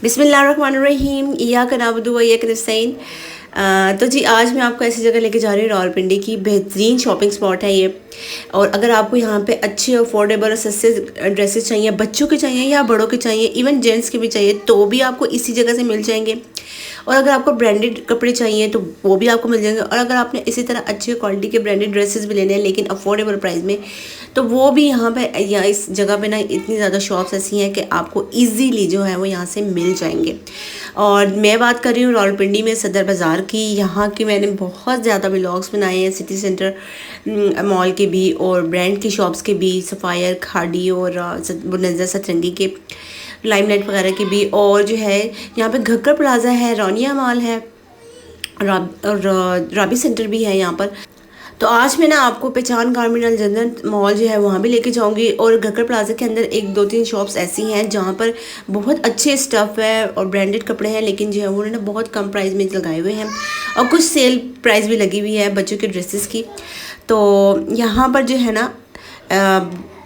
बिस्मिल्लाहिर्रहमानिर्रहीम इय्याक नअबुदु व इय्याक नस्तईन। तो जी आज मैं आपको ऐसी जगह लेके जा रही हूँ, रावलपिंडी की बेहतरीन शॉपिंग स्पॉट है ये। और अगर आपको यहाँ पे अच्छे अफोर्डेबल और सस्ते ड्रेसेस चाहिए, बच्चों के चाहिए या बड़ों के चाहिए, इवन जेंट्स के भी चाहिए, तो भी आपको इसी जगह से मिल जाएंगे। और अगर आपको ब्रांडेड कपड़े चाहिए तो वो भी आपको मिल जाएंगे। और अगर आपने इसी तरह अच्छे क्वालिटी के ब्रांडेड ड्रेसेस भी लेने हैं लेकिन अफोर्डेबल प्राइस में, तो वो भी यहाँ पे या इस जगह पे ना इतनी ज़्यादा शॉप्स ऐसी हैं कि आपको इजीली जो है वो यहाँ से मिल जाएंगे। और मैं बात कर रही हूँ रावलपिंडी में सदर बाज़ार की। यहाँ की मैंने बहुत ज़्यादा व्लॉग्स बनाए हैं, सिटी सेंटर मॉल के भी और ब्रांड की शॉप्स के भी, सफ़ायर, खाड़ी और बुनज़र सतरंगी के, लाइमलाइट वगैरह की भी। और जो है यहाँ पे घक्कर प्लाजा है, रानिया मॉल है, राबी सेंटर भी है यहाँ पर। तो आज मैं ना आपको पहचान गारमेंट अलजन्नत मॉल जो है वहाँ भी लेके जाऊँगी। और घक्कर प्लाजा के अंदर एक दो तीन शॉप्स ऐसी हैं जहाँ पर बहुत अच्छे स्टफ़ है और ब्रांडेड कपड़े हैं, लेकिन जो है उन्होंने बहुत कम प्राइस में लगाए हुए हैं और कुछ सेल प्राइस भी लगी हुई है बच्चों के ड्रेसेस की। तो यहाँ पर जो है ना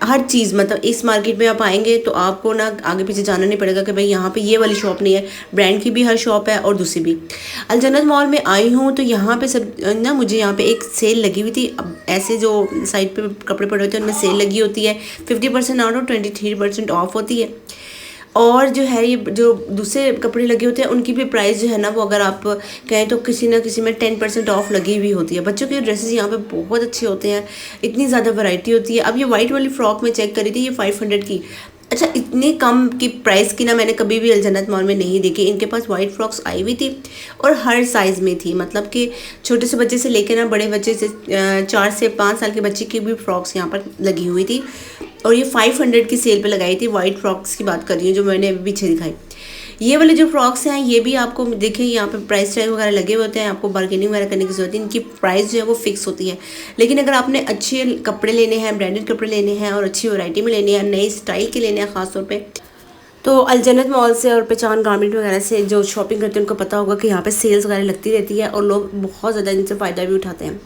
हर चीज़, मतलब इस मार्केट में आप आएंगे तो आपको ना आगे पीछे जाना नहीं पड़ेगा कि भाई यहाँ पे ये वाली शॉप नहीं है, ब्रांड की भी हर शॉप है और दूसरी भी। अलजन्नत मॉल में आई हूँ तो यहाँ पे सब ना, मुझे यहाँ पे एक सेल लगी हुई थी। अब ऐसे जो साइड पे कपड़े पड़े होते हैं उनमें सेल लगी होती है, 50% आउट और 23% ऑफ होती है। और जो है ये जो दूसरे कपड़े लगे होते हैं उनकी भी प्राइस जो है ना वो अगर आप कहें तो किसी ना किसी में 10% ऑफ लगी हुई होती है। बच्चों के ड्रेसेस यहाँ पे बहुत अच्छे होते हैं, इतनी ज़्यादा वैरायटी होती है। अब ये वाइट वाली फ्रॉक में चेक करी थी, ये 500 की। अच्छा, इतनी कम की प्राइस की ना मैंने कभी भी अलजन्नत मॉल में नहीं देखी। इनके पास वाइट फ्रॉक्स आई हुई थी और हर साइज़ में थी, मतलब कि छोटे से बच्चे से लेकर ना बड़े बच्चे से 4 से 5 साल के बच्चे की भी फ्रॉक्स यहाँ पर लगी हुई थी। और ये 500 की सेल पे लगाई थी। वाइट फ्रॉक्स की बात कर रही हूँ जो मैंने अभी पीछे दिखाई। ये वाले जो फ्रॉक्स हैं ये भी आपको देखें यहाँ पे प्राइस टैग वगैरह लगे होते हैं, आपको बार्गेनिंग वगैरह करने की जरूरत है। इनकी प्राइस जो है वो फिक्स होती है। लेकिन अगर आपने अच्छे कपड़े लेने हैं, ब्रांडेड कपड़े लेने हैं और अच्छी वैरायटी में लेने हैं, नए स्टाइल के लेने हैं ख़ासतौर पे, तो अलजन्नत मॉल से और पहचान गारमेंट वगैरह से जो शॉपिंग करते हैं उनको पता होगा कि यहाँ पे सेल्स वगैरह लगती रहती है और लोग बहुत ज़्यादा इनसे फ़ायदा भी उठाते हैं।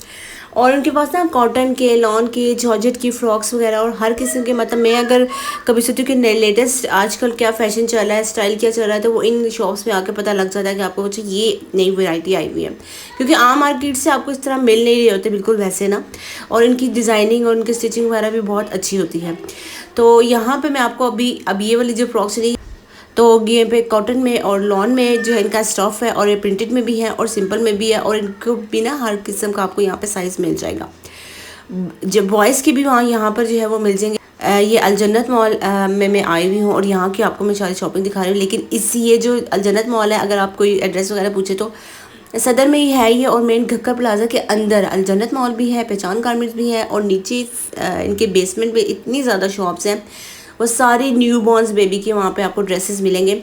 और उनके पास ना कॉटन के, लॉन के, जॉर्जेट की फ्रॉक्स वगैरह और हर किस्म के, मतलब मैं अगर कभी सोचती हूँ कि लेटेस्ट आजकल क्या फ़ैशन चल रहा है, स्टाइल क्या चल रहा है, तो वो इन शॉप्स में आके पता लग जाता है कि आपको कुछ ये नई वैरायटी आई हुई है। क्योंकि आम मार्केट से आपको इस तरह मिल नहीं रहे होते बिल्कुल वैसे ना। और इनकी डिज़ाइनिंग और इनकी स्टिचिंग वगैरह भी बहुत अच्छी होती है। तो यहाँ पर मैं आपको अब ये वाली जो फ्रॉक्स नहीं, तो ये पे कॉटन में और लॉन में जो है इनका स्टफ़ है और ये प्रिंटेड में भी है और सिंपल में भी है। और इनको भी ना हर किस्म का आपको यहाँ पे साइज़ मिल जाएगा। जब बॉयज़ के भी वहाँ यहाँ पर जो है वो मिल जाएंगे। ये अलजन्नत मॉल में मैं आई हुई हूँ और यहाँ की आपको मैं सारी शॉपिंग दिखा रही हूँ। लेकिन ये जो अलजन्नत मॉल है, अगर आप कोई एड्रेस वगैरह पूछे तो सदर में ही है ये। और मेन घक्कर प्लाजा के अंदर अलजन्नत मॉल भी है, पहचान गारमेंट्स भी है और नीचे इनके बेसमेंट में इतनी ज़्यादा शॉप्स हैं, वो सारी न्यू बॉर्न्स बेबी के वहाँ पे आपको ड्रेसेस मिलेंगे।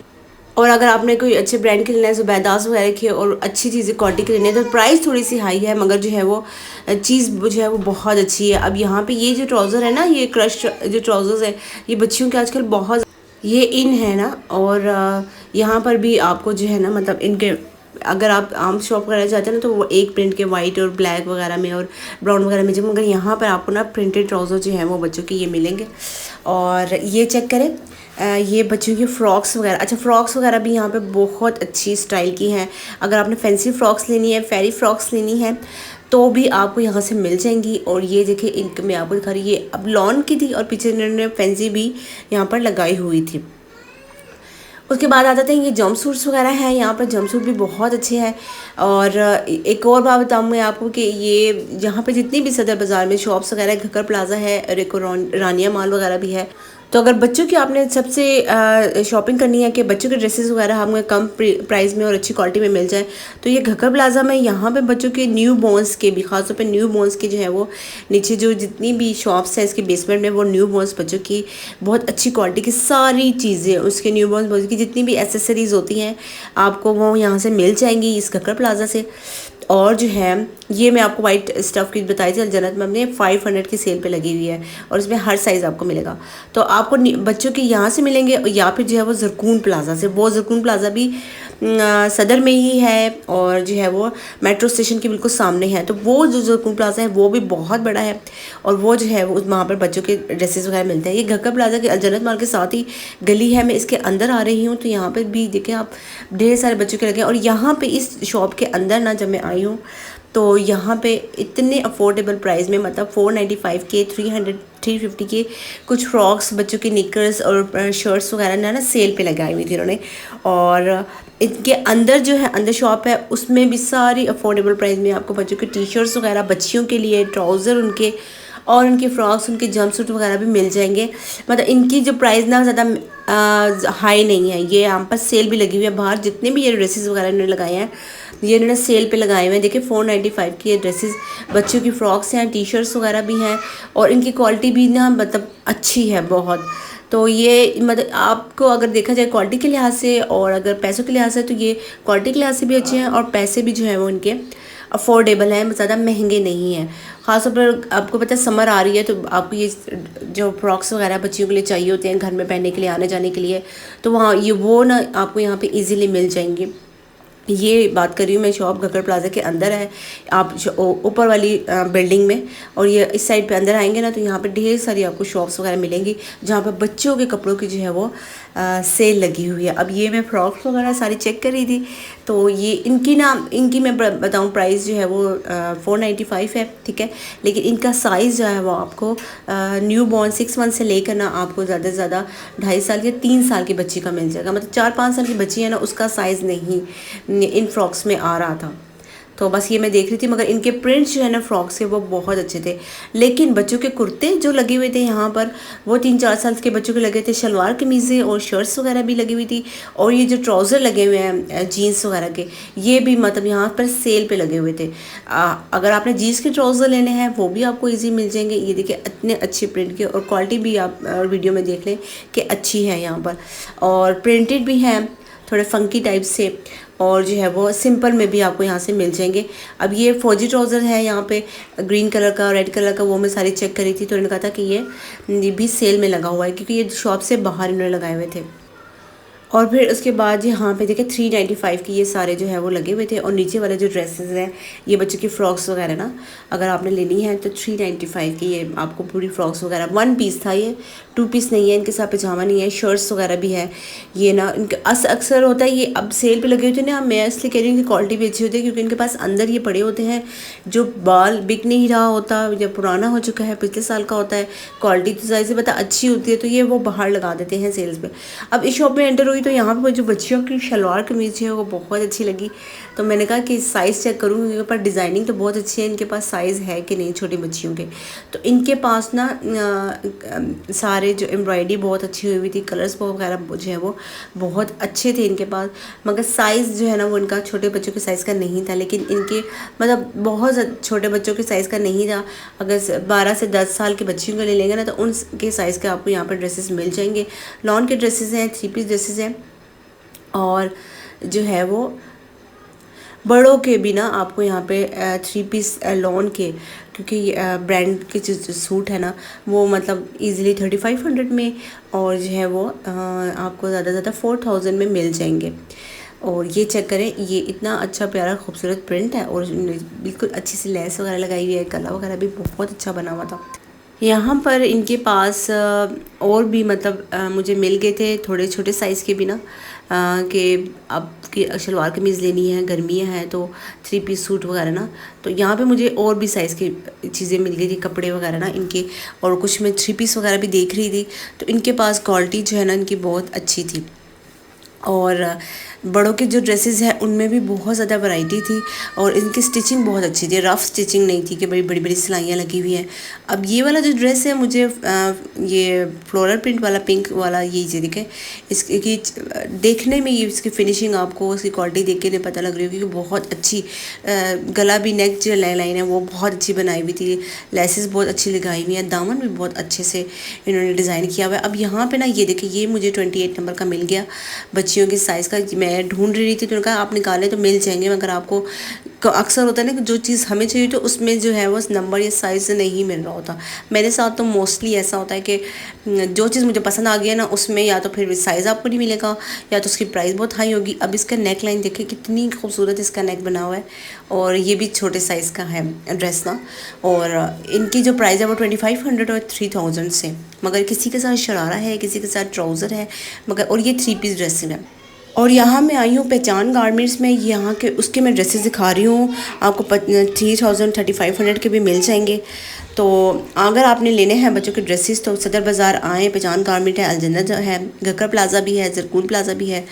और अगर आपने कोई अच्छे ब्रांड के लेना है, ज़ुबैदास वगैरह के और अच्छी चीज़ें क्वालिटी के लेने हैं, तो प्राइस थोड़ी सी हाई है, मगर जो है वो चीज़ जो है वो बहुत अच्छी है। अब यहाँ पे ये जो ट्राउज़र है ना, ये क्रश जो ट्राउज़र्स है, ये बच्चियों के आजकल बहुत ये इन है ना। और यहाँ पर भी आपको जो है ना, मतलब इनके अगर आप आम शॉप करना चाहते हैं ना तो वो एक प्रिंट के वाइट और ब्लैक वगैरह में और ब्राउन वगैरह में, जब मगर यहाँ पर आपको ना प्रिंटेड ट्राउज़र जो है वो बच्चों के ये मिलेंगे। और ये चेक करें, ये बच्चों की फ़्रॉक्स वगैरह। अच्छा, फ़्रॉक्स वगैरह भी यहाँ पे बहुत अच्छी स्टाइल की हैं। अगर आपने फैंसी फ़्रॉक्स लेनी है, फेरी फ़्रॉक्स लेनी है, तो भी आपको यहाँ से मिल जाएंगी। और ये देखिए, इनके मैं आपको दिखा रही, ये अब लॉन की थी और पीछे इन्होंने फैंसी भी यहाँ पर लगाई हुई थी। उसके बाद आ जाते हैं ये जंप सूट्स वगैरह हैं। यहाँ पर जंप सूट भी बहुत अच्छे हैं। और एक और बात बताऊँ मैं आपको कि ये यहाँ पे जितनी भी सदर बाज़ार में शॉप्स वगैरह, घक्कर प्लाजा है, रेको रानिया मॉल वगैरह भी है। तो अगर बच्चों की आपने सबसे शॉपिंग करनी है कि बच्चों के ड्रेसेस वगैरह हमें कम प्राइस में और अच्छी क्वालिटी में मिल जाए, तो ये घक्कर प्लाजा में यहाँ पे बच्चों के न्यू बॉर्न्स के भी, खासतौर पे न्यू बॉर्न्स की जो है वो नीचे जो जितनी भी शॉप्स हैं इसके बेसमेंट में, वो न्यू बॉर्न्स बच्चों की बहुत अच्छी क्वालिटी की सारी चीज़ें, उसके न्यू बॉर्न्स बच्चों की जितनी भी एसेसरीज़ होती हैं आपको वो यहाँ से मिल जाएंगी इस घक्कर प्लाजा से। और जो है ये मैं आपको वाइट स्टफ़ की बताई थी अलजन्नत में, हमने 500 की सेल पे लगी हुई है और इसमें हर साइज़ आपको मिलेगा। तो आपको बच्चों के यहाँ से मिलेंगे या फिर जो है वो ज़रकून प्लाज़ा से, वो ज़रकून प्लाज़ा भी सदर में ही है और जो है वो मेट्रो स्टेशन के बिल्कुल सामने है। तो वो जो ज़रकून प्लाज़ा है वो भी बहुत बड़ा है और वो जो है वो वहाँ पर बच्चों के ड्रेसेस वगैरह मिलते हैं। ये घक्कर प्लाज़ा के अलजन्नत मॉल के साथ ही गली है, मैं इसके अंदर आ रही हूँ तो यहाँ पर भी देखें आप ढेर सारे बच्चों के लगे। और यहाँ पे इस शॉप के अंदर ना जब मैं आई हूँ तो यहाँ पे इतने अफोर्डेबल प्राइस में, मतलब 495 के, 350 के कुछ फ्रॉक्स, बच्चों के निकर्स और शर्ट्स वगैरह ना सेल पे लगाई हुई थी उन्होंने। और इनके अंदर जो है अंदर शॉप है उसमें भी सारी अफोर्डेबल प्राइस में आपको बच्चों के टी शर्ट्स वगैरह, बच्चियों के लिए ट्राउज़र उनके और उनके फ्रॉक्स, उनके जंप सूट वगैरह भी मिल जाएंगे। मतलब इनकी जो प्राइस ना ज़्यादा हाई नहीं है। ये यहाँ पर सेल भी लगी हुई है बाहर, जितने भी ये ड्रेसेस वगैरह इन्होंने लगाए हैं ये इन्होंने सेल पे लगाए हुए हैं। देखिए 495 की ये ड्रेसेस, बच्चों की फ्रॉक्स हैं, टी शर्ट्स वगैरह भी हैं और इनकी क्वालिटी भी ना मतलब अच्छी है बहुत। तो ये मतलब आपको अगर देखा जाए क्वालिटी के लिहाज से और अगर पैसों के लिहाज से, तो ये क्वालिटी के लिहाज से भी अच्छे हैं और पैसे भी जो है वो इनके अफोर्डेबल हैं, ज़्यादा महंगे नहीं हैं। ख़ासतौर पर आपको पता है समर आ रही है तो आपको ये जो फ्रॉक्स वगैरह बच्चियों के लिए चाहिए होते हैं घर में पहनने के लिए, आने जाने के लिए, तो वहाँ ये वो ना आपको यहाँ पे इजीली मिल जाएंगे। ये बात कर रही हूँ मैं, शॉप घक्कर प्लाजा के अंदर है, आप ऊपर वाली बिल्डिंग में। और ये इस साइड पे अंदर आएंगे ना तो यहाँ पे ढेर सारी आपको शॉप्स वगैरह मिलेंगी जहाँ पे बच्चों के कपड़ों की जो है वो सेल लगी हुई है। अब ये मैं फ्रॉक्स वगैरह सारी चेक कर रही थी तो ये इनकी मैं बताऊँ प्राइस जो है वो 495 है, ठीक है। लेकिन इनका साइज़ जो है वो आपको न्यू बॉर्न 6 मंथ से लेकर ना आपको ज़्यादा से ज़्यादा 2.5 साल या 3 साल की बच्ची का मिल जाएगा। मतलब 4-5 साल की बच्ची है ना उसका साइज़ नहीं इन फ्रॉक्स में आ रहा था। तो बस ये मैं देख रही थी, मगर इनके प्रिंट्स जो है ना फ्रॉक्स के वो बहुत अच्छे थे। लेकिन बच्चों के कुर्ते जो लगे हुए थे यहाँ पर वो 3-4 साल के बच्चों के लगे थे, शलवार कमीज़ें और शर्ट्स वगैरह भी लगी हुई थी। और ये जो ट्राउज़र लगे हुए हैं जीन्स वगैरह के, ये भी मतलब यहाँ पर सेल पे लगे हुए थे। अगर आपने जीन्स के ट्राउज़र लेने हैं वो भी आपको ईजी मिल जाएंगे। ये देखिए इतने अच्छे प्रिंट के, और क्वालिटी भी आप वीडियो में देख लें कि अच्छी है यहाँ पर, और प्रिंटेड भी हैं थोड़े फंकी टाइप से, और जो है वो सिंपल में भी आपको यहाँ से मिल जाएंगे। अब ये फौजी ट्राउज़र है यहाँ पे ग्रीन कलर का, रेड कलर का, वो मैं सारी चेक करी थी तो इन्होंने कहा था कि ये भी सेल में लगा हुआ है क्योंकि ये शॉप से बाहर इन्होंने लगाए हुए थे। और फिर उसके बाद यहाँ पे देखिए 395 की ये सारे जो है वो लगे हुए थे। और नीचे वाले जो ड्रेसेस हैं ये बच्चों की फ़्रॉक्स वगैरह ना अगर आपने लेनी है तो 395 की ये आपको पूरी फ्रॉक्स वगैरह, 1 पीस था ये, 2 पीस नहीं है। इनके साथ पजामा नहीं है, शर्ट्स वगैरह भी है। ये ना इनके अक्सर होता है ये अब सेल पे लगे होते हैं ना, मैं इसलिए कह रही हूँ कि क्वालिटी भी अच्छी होती है क्योंकि इनके पास अंदर ये पड़े होते हैं जो बाल बिक नहीं रहा होता या पुराना हो चुका है, पिछले साल का होता है। क्वालिटी तो ज़ाहिर सी बात है अच्छी होती है तो ये वो बाहर लगा देते हैं सेल्स पे। अब इस शॉप में एंटर हुई तो यहाँ पर जो बच्चियों की शलवार कमीज़ है वो बहुत अच्छी लगी। तो मैंने कहा कि साइज़ चेक करूँ, इनके पास डिज़ाइनिंग तो बहुत अच्छी है, इनके पास साइज़ है कि नहीं छोटी बच्चियों के। तो इनके पास ना सारे जो एम्ब्रॉयडरी बहुत अच्छी हुई थी, कलर्स वगैरह जो है वो बहुत अच्छे थे इनके पास। मगर साइज़ जो है ना वो इनका छोटे बच्चों के साइज़ का नहीं था, लेकिन इनके मतलब बहुत छोटे बच्चों के साइज़ का नहीं था। अगर 12 से 10 साल की बच्चियों को ले लेंगे ना तो उनके साइज़ के आपको यहाँ पर ड्रेसेस मिल जाएंगे। लॉन के ड्रेसेस हैं, 3 पीस ड्रेसेस हैं, और जो है वो बड़ों के भी ना आपको यहाँ पे 3 पीस लॉन के, क्योंकि ब्रांड के जो सूट है ना वो मतलब इजीली 3500 में, और जो है वो आपको ज़्यादा से ज़्यादा 4000 में मिल जाएंगे। और ये चेक करें, ये इतना अच्छा प्यारा खूबसूरत प्रिंट है और बिल्कुल अच्छी सी लेस वगैरह लगाई हुई है, गला वगैरह भी बहुत अच्छा बना हुआ था। यहाँ पर इनके पास और भी मतलब मुझे मिल गए थे थोड़े छोटे साइज़ के भी ना, कि आपकी शलवार कमीज़ लेनी है, गर्मियाँ हैं तो 3 पीस सूट वगैरह ना, तो यहाँ पे मुझे और भी साइज़ की चीज़ें मिल गई थी, कपड़े वगैरह ना इनके। और कुछ मैं 3 पीस वगैरह भी देख रही थी तो इनके पास क्वालिटी जो है ना इनकी बहुत अच्छी थी। और बड़ों के जो ड्रेसेस हैं उनमें भी बहुत ज़्यादा वैरायटी थी और इनकी स्टिचिंग बहुत अच्छी थी, रफ़ स्टिचिंग नहीं थी कि बड़ी बड़ी बड़ी सिलाइयाँ लगी हुई हैं। अब ये वाला जो ड्रेस है मुझे ये फ्लोरल प्रिंट वाला पिंक वाला ये चीज़ दिखे, इसकी देखने में ये इसकी फिनिशिंग आपको उसकी क्वालिटी देख के नहीं पता लग रही होगी कि बहुत अच्छी गला भी, नेक जो लाइन है वो बहुत अच्छी बनाई हुई थी, लेसेस बहुत अच्छी लगाई हुई है, दामन भी बहुत अच्छे से इन्होंने डिज़ाइन किया हुआ है। अब यहाँ पर ना ये देखिए, ये मुझे 28 नंबर का मिल गया बच्चियों के साइज़ का। मैं ढूंढ रही थी तो उन्होंने कहा आप निकालें तो मिल जाएंगे, मगर आपको अक्सर होता है ना कि जो चीज़ हमें चाहिए तो उसमें जो है वो नंबर या साइज़ नहीं मिल रहा होता। मेरे साथ तो मोस्टली ऐसा होता है कि जो चीज़ मुझे पसंद आ गई है ना, उसमें या तो फिर साइज़ आपको नहीं मिलेगा या तो उसकी प्राइस बहुत हाई होगी। अब इसका नेक लाइन देखिए कितनी खूबसूरत इसका नेक बना हुआ है, और ये भी छोटे साइज़ का है ड्रेस ना। और इनकी जो प्राइस है वो 2500 और 3000 से, मगर किसी के साथ शरारा है, किसी के साथ ट्राउज़र है, मगर और ये 3 पीस ड्रेस है। और यहाँ मैं आई हूँ पहचान गारमेंट्स में, यहाँ के उसके मैं ड्रेसेस दिखा रही हूँ आपको। 3000 3500 के भी मिल जाएंगे। तो अगर आपने लेने हैं बच्चों के ड्रेसेस तो सदर बाज़ार आएँ, पहचान गारमेंट है, अलजन्नत है, गकर प्लाज़ा भी है, ज़रकून प्लाज़ा भी है।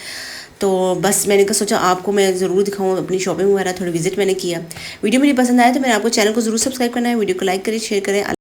तो बस मैंने कहा सोचा आपको मैं ज़रूर दिखाऊँ अपनी शॉपिंग वगैरह, थोड़ी विजिट मैंने किया। वीडियो मेरी पसंद आया तो मैंने आपको चैनल को ज़रूर सब्सक्राइब करना है, वीडियो को लाइक करें, शेयर करें।